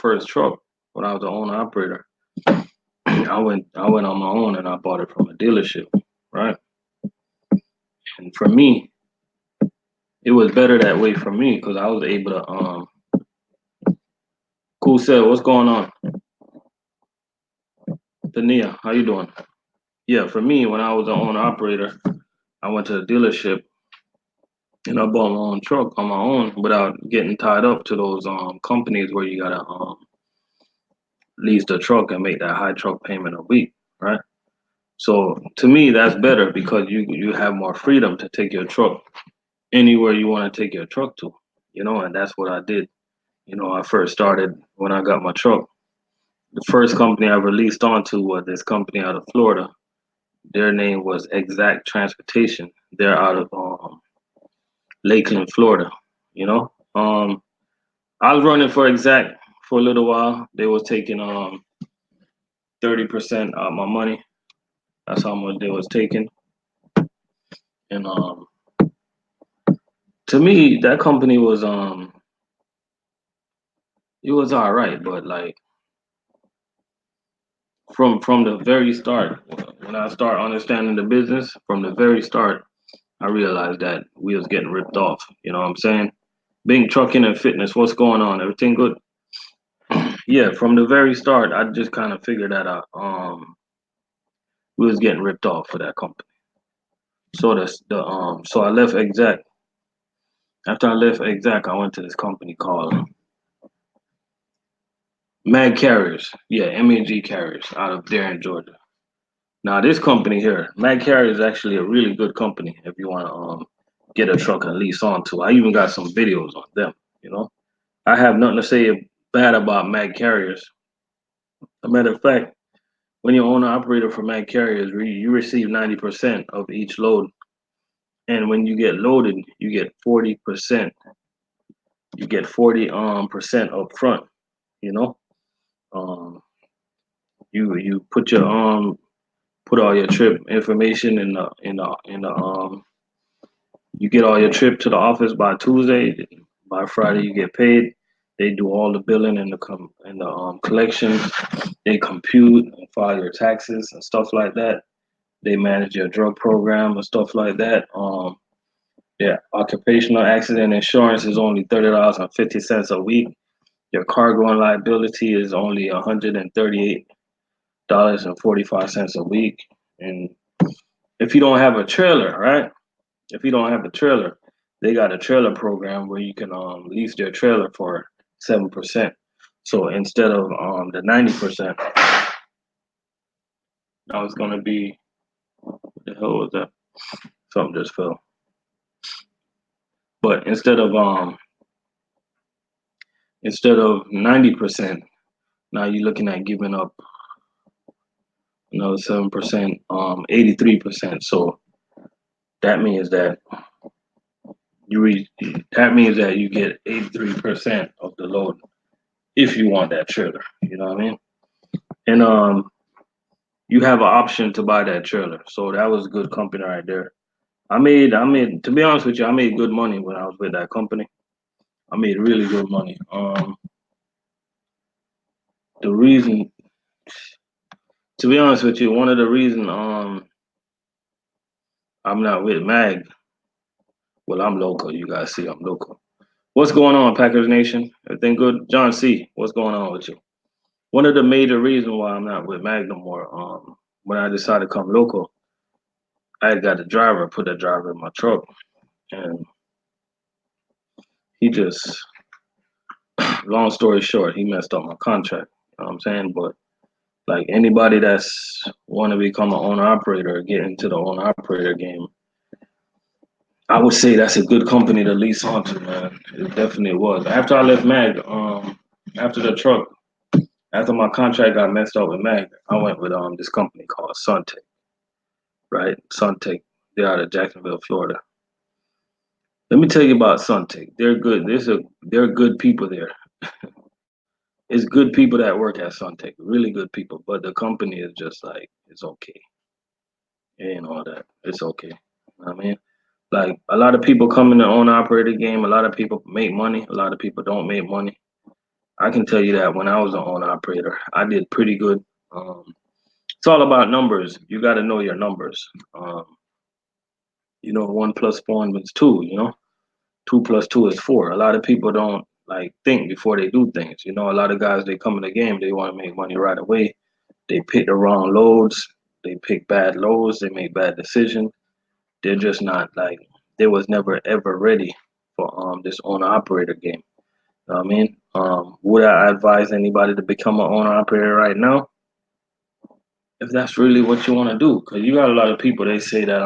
first truck when I was the owner operator. I went on my own and I bought it from a dealership, right? And for me, it was better that way for me because I was able to Cool said, what's going on? Tania, how you doing? Yeah, for me, when I was the owner operator, I went to the dealership and I bought my own truck on my own without getting tied up to those companies where you gotta lease the truck and make that high truck payment a week, right? So to me, that's better because you have more freedom to take your truck anywhere you want to take your truck to, and that's what I did. I first started when I got my truck. The first company I released onto was this company out of Florida. Their name was Exact Transportation. They're out of Lakeland, Florida. You know, I was running for Exact for a little while. They was taking 30% of my money. That's how much they was taking. And to me, that company was it was all right, but like from the very start, when I start understanding the business, from the very start, I realized that we was getting ripped off. You know what I'm saying? Being trucking and fitness, what's going on? Everything good? Yeah, from the very start, I just kind of figured that out. We was getting ripped off for that company. So I left Exact. After I left Exact, I went to this company called Mag Carriers. Yeah, MAG Carriers out of there in Georgia. Now this company here, Mag Carriers is actually a really good company if you want to get a truck and lease onto. I even got some videos on them. You know, I have nothing to say bad about Mag Carriers. A matter of fact, when you own an operator for Mag Carriers, you receive 90% of each load, and when you get loaded, you get 40%. You get 40% up front. You know, um, you put all your trip information in the. You get all your trip to the office by Tuesday. By Friday, you get paid. They do all the billing and the collections. They compute and file your taxes and stuff like that. They manage your drug program and stuff like that. Yeah, occupational accident insurance is only $30.50 a week. Your cargo and liability is only $138.45 a week. And if you don't have a trailer, right? If you don't have a trailer, they got a trailer program where you can lease their trailer for 7%. So instead of the 90%, now it's gonna be what the hell was that? Something just fell. But instead of 90%, now you're looking at giving up another 7%, 83%. So that means that you re- that means that you get 83% of the load if you want that trailer. You know what I mean? And you have an option to buy that trailer. So that was good company right there. I made to be honest with you, I made good money when I was with that company. I made really good money. The reason, to be honest with you, one of the reason I'm not with Mag. Well, I'm local. You guys see, I'm local. What's going on, Packers Nation? Everything good? John C. What's going on with you? One of the major reasons why I'm not with Mag no more. When I decided to come local, I got a driver, put that driver in my truck, and he just, long story short, he messed up my contract. You know what I'm saying? But like anybody that's want to become an owner operator, get into the owner operator game, I would say that's a good company to lease onto, man. It definitely was. After I left Mag, after the truck, after my contract got messed up with Mag, I went with this company called Suntech, right? Suntech, they're out of Jacksonville, Florida. Let me tell you about Suntech. They're good. They're good people there. It's good people that work at Suntech, really good people. But the company is just like it's okay. It ain't all that. It's okay. You know what I mean, like a lot of people come in the owner operator game. A lot of people make money. A lot of people don't make money. I can tell you that when I was an owner operator, I did pretty good. Um, it's all about numbers. You got to know your numbers. Um, 1 plus 1 is two. 2 plus 2 is four. A lot of people don't like think before they do things. A lot of guys they come in the game, they want to make money right away. They pick the wrong loads. They pick bad loads. They make bad decisions. They're just not like they was never ever ready for this owner operator game. Know what I mean, would I advise anybody to become an owner operator right now if that's really what you want to do? Because you got a lot of people they say that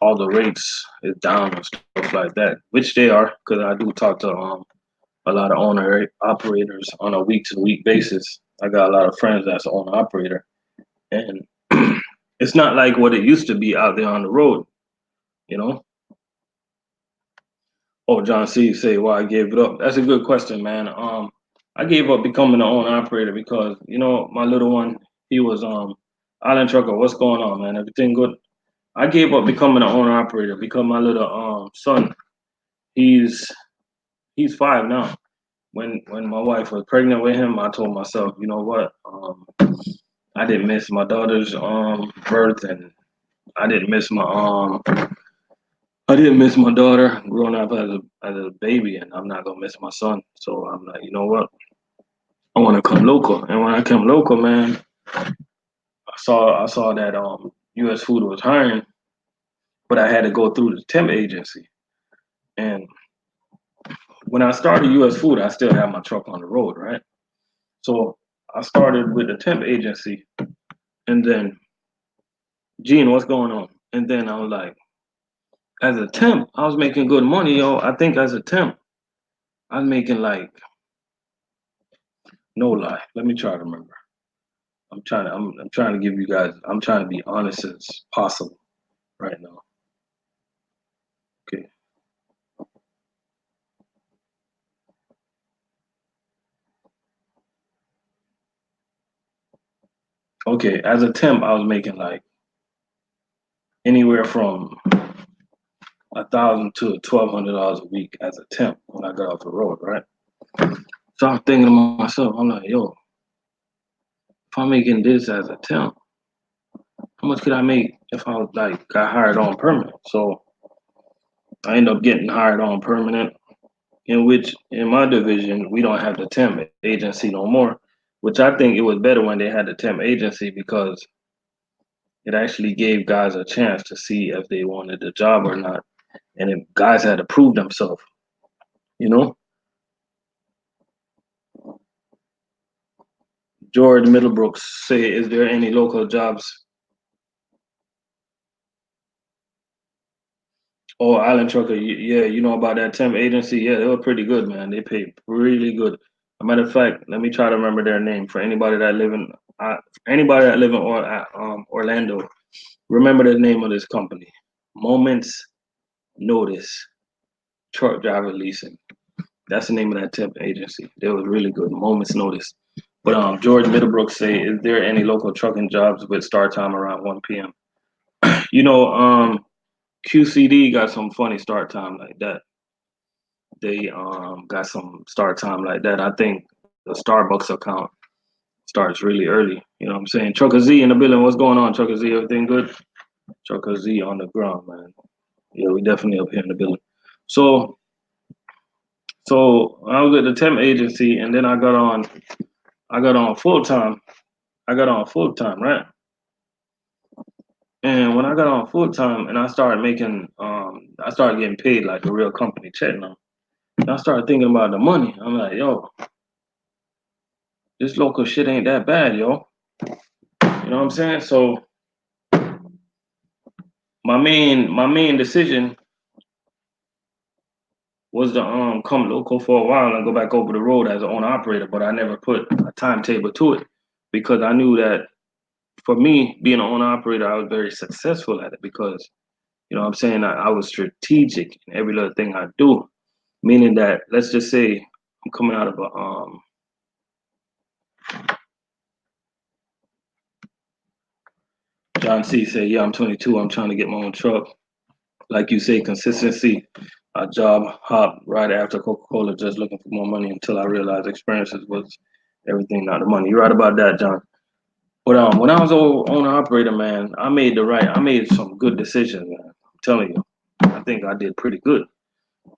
all the rates is down and stuff like that, which they are. Because I do talk to a lot of owner operators on a week to week basis. I got a lot of friends that's an owner operator, and it's not like what it used to be out there on the road. You know. Oh, John C. say why I gave it up. That's a good question, man. I gave up becoming an owner operator because my little one, he was Island Trucker. What's going on, man? Everything good? I gave up becoming an owner operator because my little son, he's 5 now. When my wife was pregnant with him, I told myself, you know what? I didn't miss my daughter's birth, and I didn't miss my I didn't miss my daughter growing up as a baby, and I'm not gonna miss my son. So I'm like, you know what? I want to come local, and when I come local, man, I saw that U.S. Food was hiring, but I had to go through the temp agency. And when I started U.S. Food, I still had my truck on the road, right? So I started with the temp agency, and then Gene, what's going on? And then I was like, as a temp, I was making good money, yo. I think as a temp, I was making like no lie. Let me try to remember. I'm trying to give you guys. I'm trying to be honest as possible right now. Okay. Okay. As a temp, I was making like anywhere from 1,000 to $1,200 a week as a temp when I got off the road, right? So I'm thinking to myself, I'm like, yo, if I'm making this as a temp, how much could I make if I was like got hired on permanent? So I end up getting hired on permanent, in which in my division we don't have the temp agency no more. Which I think it was better when they had the temp agency because it actually gave guys a chance to see if they wanted the job or not, and if guys had to prove themselves, you know. George Middlebrooks say, is there any local jobs? Oh, Island Trucker, yeah, you know about that temp agency? Yeah, they were pretty good, man. They paid really good. A matter of fact, let me try to remember their name for uh, anybody that live in Orlando. Remember the name of this company, Moments Notice Truck Driver Leasing. That's the name of that temp agency. They was really good. Moments Notice. But George Middlebrooks say, is there any local trucking jobs with start time around 1 p.m.? You know, QCD got some funny start time like that. They got some start time like that. I think the Starbucks account starts really early. You know what I'm saying? Trucker Z in the building. What's going on, Trucker Z? Everything good? Trucker Z on the ground, man. Yeah, we definitely up here in the building. So I was at the temp agency, and then I got on full time. I got on full time, right? And when I got on full time and I started making, I started getting paid like a real company check now. And I started thinking about the money. I'm like, yo, this local shit ain't that bad, yo. You know what I'm saying? So my main decision was to come local for a while and go back over the road as an owner operator, but I never put a timetable to it because I knew that for me being an owner operator, I was very successful at it because you know what I'm saying I was strategic in every little thing I do. Meaning that let's just say I'm coming out of a John C say, yeah, I'm 22, I'm trying to get my own truck. Like you say, consistency. I job hopped right after Coca-Cola, just looking for more money until I realized experiences was everything, not the money. You're right about that, John. But when I was owner operator, man, I made some good decisions, man. I'm telling you, I think I did pretty good.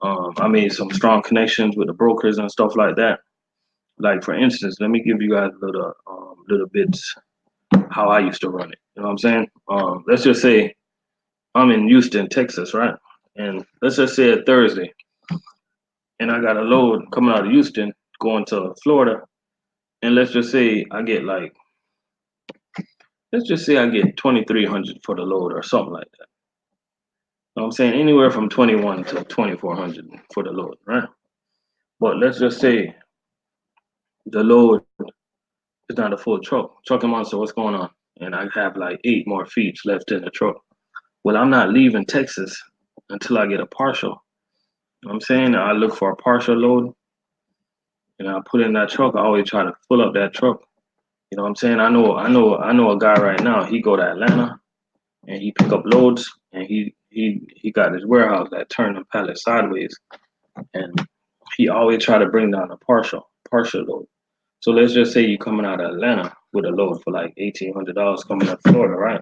I made some strong connections with the brokers and stuff like that. Like for instance, let me give you guys little bits how I used to run it. You know what I'm saying? Let's just say I'm in Houston, Texas, right? And let's just say a Thursday, and I got a load coming out of Houston going to Florida, and let's just say I get 2,300 for the load or something like that. You know what I'm saying anywhere from 21 to 2,400 for the load, right? But let's just say the load is not a full truck. Trucking monster, what's going on? And I have like 8 more feet left in the truck. Well, I'm not leaving Texas until I get a partial. You know what I'm saying I look for a partial load and I put in that truck. I always try to fill up that truck. You know what I'm saying? I know a guy right now. He go to Atlanta and he pick up loads and he got his warehouse that turned the pallet sideways and he always try to bring down a partial load. So let's just say you coming out of Atlanta with a load for like $1,800 coming up Florida, right?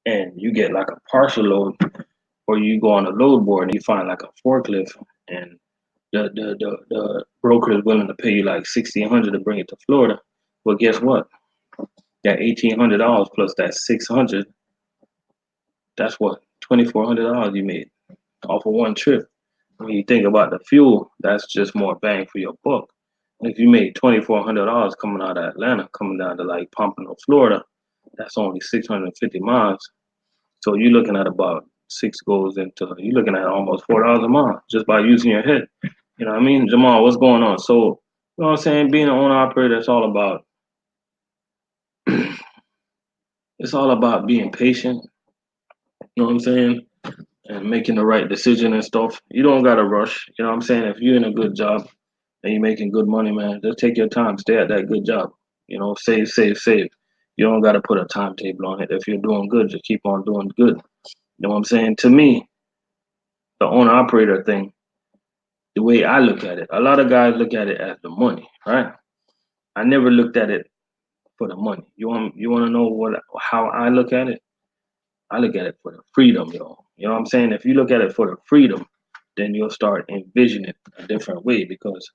And you get like a partial load, or you go on a load board and you find like a forklift, and the broker is willing to pay you like 1,600 to bring it to Florida. Well, guess what? That $1,800 plus that 600, that's what $2,400 you made off of one trip. When you think about the fuel, that's just more bang for your buck. If you made $2,400 coming out of Atlanta, coming down to like Pompano, Florida, that's only 650 miles. So you're looking at about you're looking at almost $4 a month just by using your head. You know what I mean? Jamal, what's going on? So, you know what I'm saying? Being an owner operator, it's all about being patient. You know what I'm saying? And making the right decision and stuff. You don't gotta rush. You know what I'm saying? If you're in a good job and you're making good money, man, just take your time, stay at that good job. You know, save, save, save. You don't gotta put a timetable on it. If you're doing good, just keep on doing good. You know what I'm saying? To me, the owner operator thing, the way I look at it, a lot of guys look at it as the money, right? I never looked at it for the money. You want to know what how I look at it? I look at it for the freedom, yo. You know what I'm saying? If you look at it for the freedom, then you'll start envisioning a different way because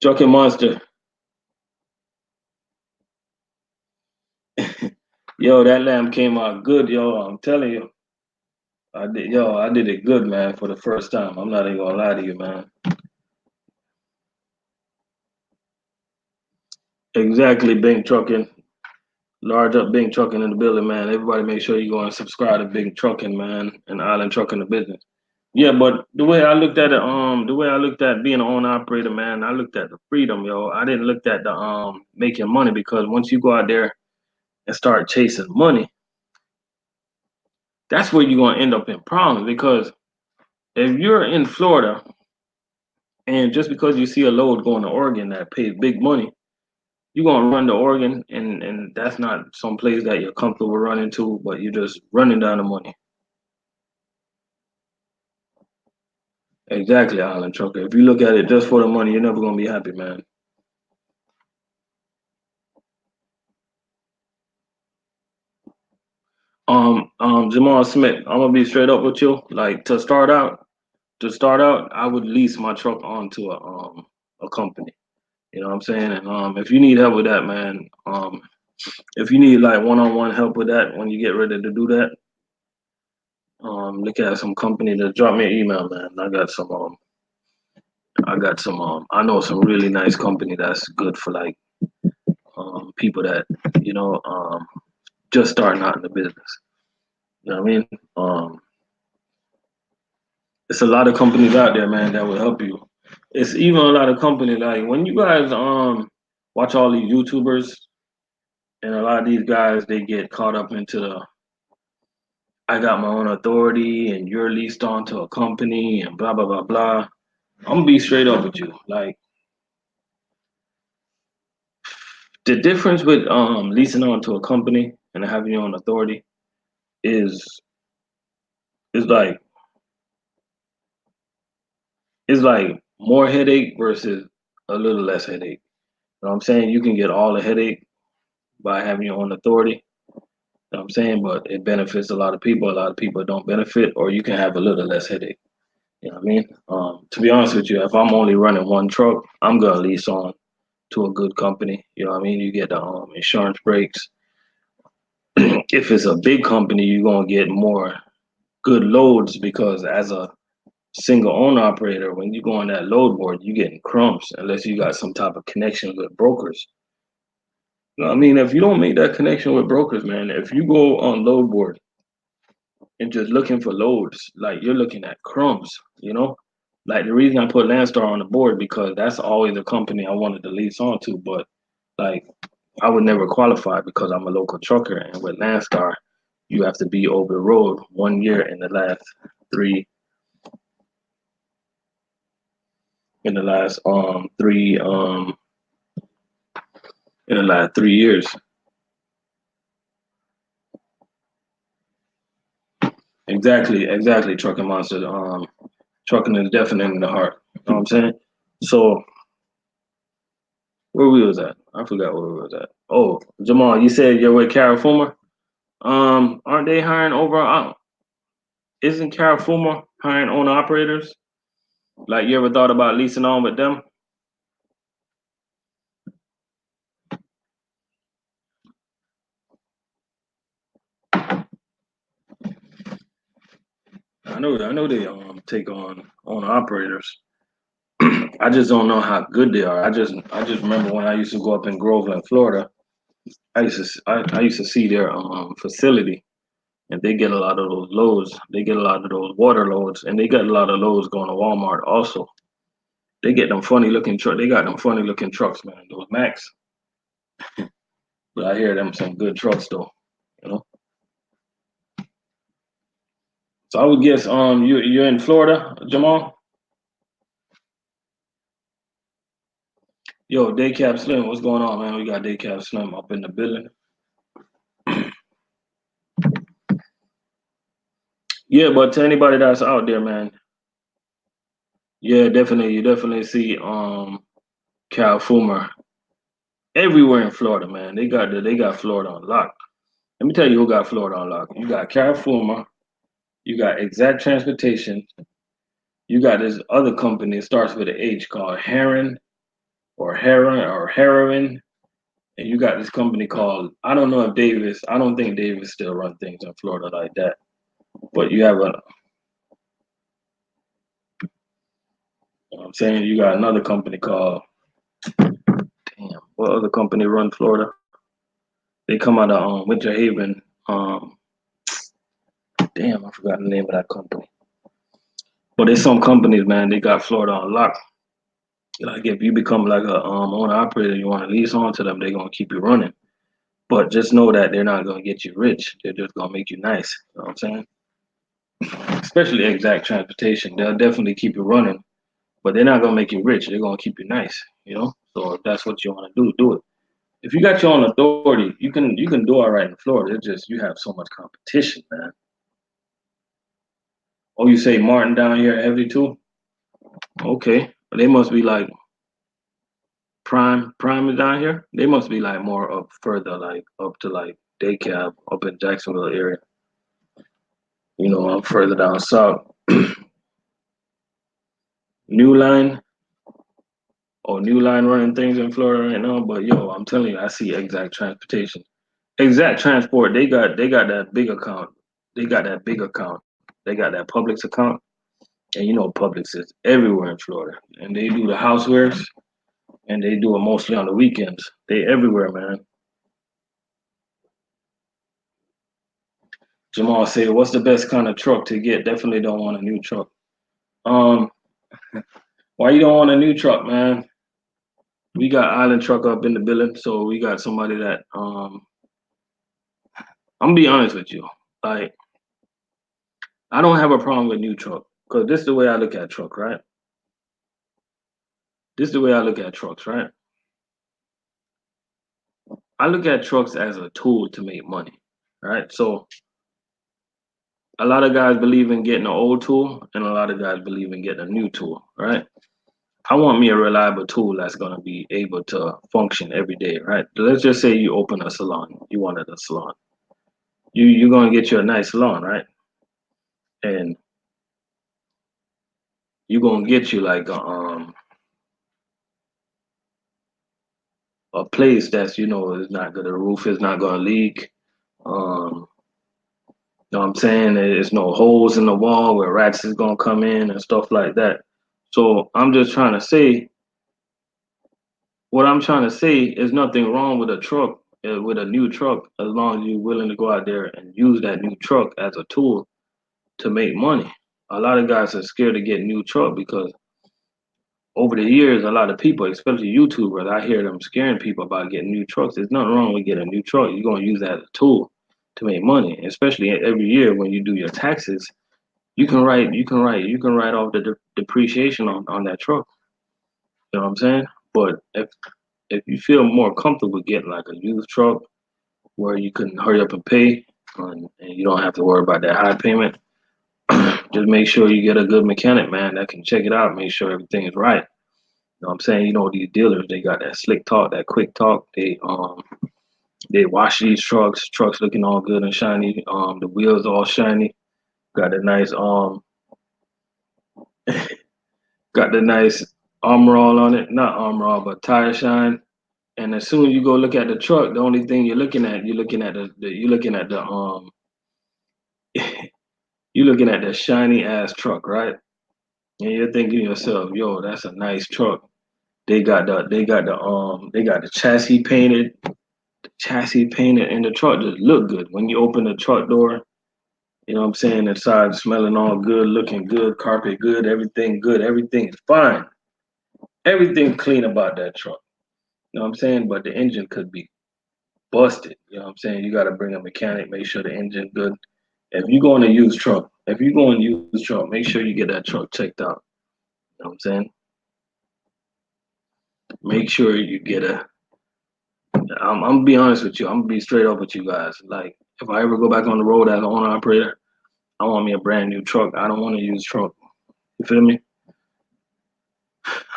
Trucking Monster, yo, that lamb came out good, yo. I'm telling you. I did it good, man, for the first time. I'm not even gonna lie to you, man. Exactly, Big Trucking. Large up Big Trucking in the building, man. Everybody make sure you go and subscribe to Big Trucking, man, and Island Trucking the business. Yeah, but the way I looked at it, the way I looked at being an owner operator, man, I looked at the freedom, yo. I didn't look at the making money because once you go out there and start chasing money, that's where you're gonna end up in problems because if you're in Florida and just because you see a load going to Oregon that pays big money, you're gonna run to Oregon and that's not some place that you're comfortable running to, but you're just running down the money. Exactly, Island Trucker. If you look at it just for the money, you're never gonna be happy, man. Jamal Smith, I'm gonna be straight up with you. Like to start out, I would lease my truck onto a company. You know what I'm saying? And if you need help with that, man, if you need like one-on-one help with that when you get ready to do that, look at some company that drop me an email, man. I know some really nice company that's good for like people that you know just starting out in the business. You know what I mean? Um, it's a lot of companies out there, man, that will help you. It's even a lot of companies like when you guys watch all these YouTubers and a lot of these guys they get caught up into the I got my own authority and you're leased onto a company and blah blah blah blah. I'm gonna be straight up with you. Like the difference with leasing onto a company and having your own authority is is like It's like more headache versus a little less headache. You know what I'm saying? You can get all the headache by having your own authority. You know what I'm saying? But it benefits a lot of people. A lot of people don't benefit, or you can have a little less headache. You know what I mean? To be honest with you, if I'm only running one truck, I'm gonna lease on to a good company. You know what I mean? You get the insurance breaks. If it's a big company, you're gonna get more good loads because as a single owner operator, when you go on that load board, you getting crumbs unless you got some type of connection with brokers. You know what I mean? If you don't make that connection with brokers, man, if you go on load board and just looking for loads, like you're looking at crumbs, you know? Like the reason I put Landstar on the board because that's always a company I wanted to lease onto, but like I would never qualify because I'm a local trucker, and with Landstar, you have to be over the road 1 year in the last three in the last three in the last 3 years. Exactly, trucking monster. Trucking is definitely in the heart. You know what I'm saying? So where we was at? I forgot where we was at. Oh, Jamal, you said you're with Carafuma. Aren't they hiring over? Isn't Carafuma hiring owner operators? Like you ever thought about leasing on with them? I know they take on owner operators. I just don't know how good they are. I just remember when I used to go up in Groveland, Florida. I used to see their facility, and they get a lot of those loads. They get a lot of those water loads, and they get a lot of loads going to Walmart also. They get them funny looking truck. They got them funny looking trucks, man. Those Max, but I hear them some good trucks though. You know. So I would guess you're in Florida, Jamal. Yo, Daycap Slim, what's going on, man? We got Daycap Slim up in the building. Yeah, but to anybody that's out there, man, yeah, definitely, you definitely see Cal Fumer everywhere in Florida, man. They got Florida on lock. Let me tell you who got Florida on lock. You got Cal Fumer, you got Exact Transportation, you got this other company that starts with an H called Heron, and you got this company called I don't know if Davis. I don't think Davis still run things in Florida like that. But you have a, you know what I'm saying, you got another company called damn. What other company run Florida? They come out of Winter Haven. Um, damn, I forgot the name of that company. But there's some companies, man. They got Florida on lock. Like if you become like a owner operator, you want to lease on to them, they're gonna keep you running. But just know that they're not gonna get you rich. They're just gonna make you nice. You know what I'm saying? Especially Exact Transportation, they'll definitely keep you running, but they're not gonna make you rich. They're gonna keep you nice. You know. So if that's what you want to do, do it. If you got your own authority, you can do all right in Florida. It's just you have so much competition, man. Oh, you say Martin down here heavy too? Okay, they must be like Prime is down here. They must be like more up further, like up to like Daycab up in Jacksonville area. You know, I'm further down south. New Line or New Line running things in Florida right now. But yo, I'm telling you, I see Exact Transportation, Exact Transport. They got that big account. They got that big account. They got that Publix account, and you know Publix is everywhere in Florida, and they do the housewares, and they do it mostly on the weekends. They everywhere, man. Jamal said, "What's the best kind of truck to get? Definitely don't want a new truck. Um, why you don't want a new truck, man? We got Island Truck up in the building, so we got somebody that I'm gonna be honest with you. Like, I don't have a problem with new truck because this is the way I look at truck, right? This is the way I look at trucks, right? I look at trucks as a tool to make money, right? So a lot of guys believe in getting an old tool, and a lot of guys believe in getting a new tool, right? I want me a reliable tool that's gonna be able to function every day, right? Let's just say you open a salon, you wanted a salon. You're gonna get you a nice salon, right? And you're gonna get you like a place that's is not good. The roof is not gonna leak. You know what I'm saying? There's no holes in the wall where rats is gonna come in and stuff like that. So I'm just trying to say, what I'm trying to say is nothing wrong with a truck, with a new truck, as long as you're willing to go out there and use that new truck as a tool to make money. A lot of guys are scared to get new truck because over the years, a lot of people, especially YouTubers, I hear them scaring people about getting new trucks. There's nothing wrong with getting a new truck. You're gonna use that as a tool to make money, especially every year when you do your taxes. You can write off the depreciation on that truck. You know what I'm saying? But if you feel more comfortable getting like a used truck where you can hurry up and pay, and you don't have to worry about that high payment, just make sure you get a good mechanic, man, that can check it out, make sure everything is right. You know what I'm saying? These dealers, they got that slick talk, that quick talk. They wash these trucks looking all good and shiny. The wheels all shiny. Got the nice got the nice armor all on it. Not armor all, but tire shine. And as soon as you go look at the truck, the only thing you're looking at you're looking at the you're looking at the shiny ass truck, right? And you're thinking to yourself, yo, that's a nice truck. They got the chassis painted. The chassis painted and the truck just look good. When you open the truck door, you know what I'm saying, inside smelling all good, looking good, carpet good, everything is fine. Everything clean about that truck. You know what I'm saying? But the engine could be busted. You know what I'm saying? You gotta bring a mechanic, make sure the engine good. If you go and use truck, make sure you get that truck checked out. You know what I'm saying? Make sure you get a I'm gonna be honest with you. I'm gonna be straight up with you guys. Like, if I ever go back on the road as an owner operator, I want me a brand new truck. I don't want to use truck. You feel me?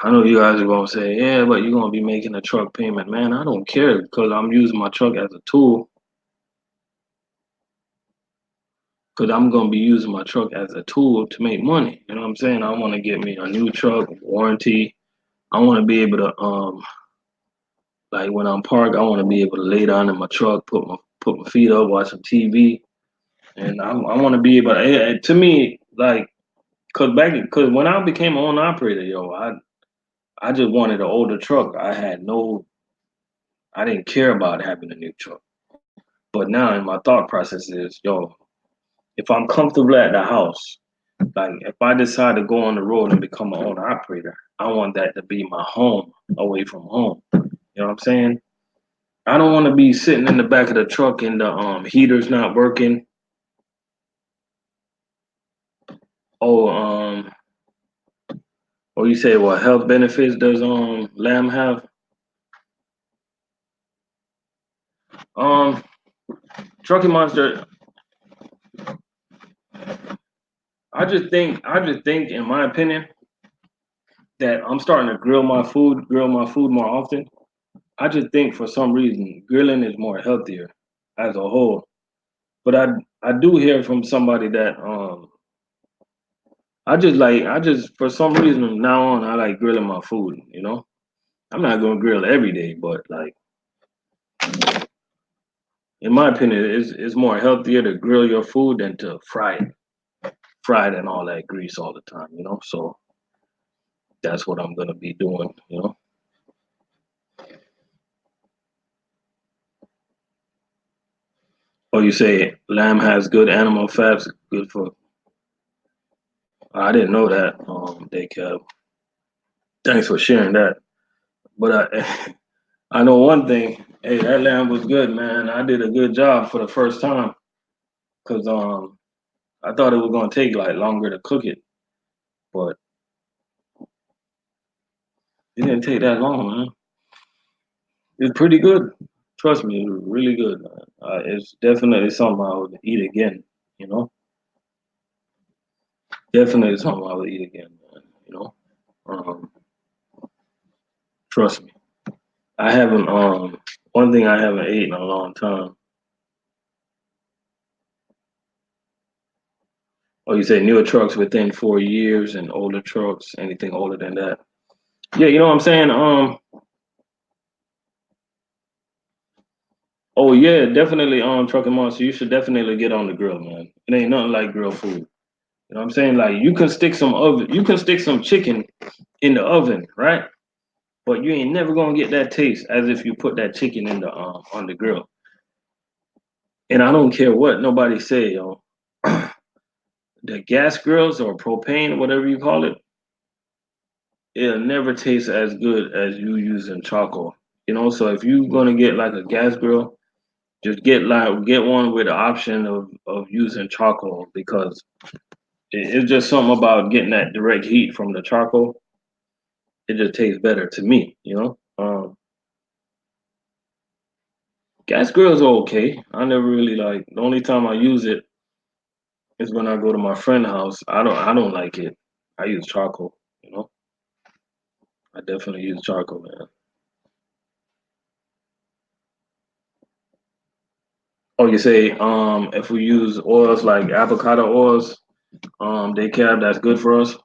I know you guys are gonna say, yeah, but you're gonna be making a truck payment, man. I don't care because I'm using my truck as a tool. Because I'm gonna be using my truck as a tool to make money. You know what I'm saying? I want to get me a new truck, warranty. I want to be able to like when I'm parked, I want to be able to lay down in my truck, put my feet up, watch some TV, and I want to be able to me like because when I became an owner operator, yo, I just wanted an older truck. I didn't care about having a new truck. But now in my thought process is, yo, if I'm comfortable at the house, like if I decide to go on the road and become an owner operator, I want that to be my home away from home. You know what I'm saying? I don't want to be sitting in the back of the truck and the heater's not working. Oh, or you say what health benefits does Lamb have? Um, Trucking Monster. I just think, in my opinion, that I'm starting to grill my food more often. I just think for some reason grilling is more healthier as a whole. But I do hear from somebody that I just for some reason now on I like grilling my food, you know? I'm not gonna grill every day, but like in my opinion, it's more healthier to grill your food than to fry it and all that grease all the time, you know? So that's what I'm gonna be doing, you know? Or you say lamb has good animal fats, good for I didn't know that, they kept. Thanks for sharing that. But I know one thing. Hey, that lamb was good, man. I did a good job for the first time because I thought it was gonna take like longer to cook it, but it didn't take that long, man. It's pretty good. Trust me, it's really good. It's definitely something I would eat again. You know. Definitely something I will eat again, man. You know, um, trust me. I haven't. One thing I haven't eaten in a long time. Oh, you say newer trucks within 4 years and older trucks, anything older than that. Yeah, you know what I'm saying? Oh yeah, definitely trucking monster. You should definitely get on the grill, man. It ain't nothing like grill food. You know what I'm saying? Like you can stick some chicken in the oven, right? But you ain't never gonna get that taste as if you put that chicken in the on the grill. And I don't care what nobody say, yo. The gas grills or propane, whatever you call it, it'll never taste as good as you using charcoal. You know, so if you're gonna get like a gas grill, just get one with the option of using charcoal because it's just something about getting that direct heat from the charcoal. It just tastes better to me, you know. Gas grills are okay. I never really like. The only time I use it is when I go to my friend's house. I don't like it. I use charcoal. You know, I definitely use charcoal, man. Oh, you say if we use oils like avocado oils, they care that's good for us.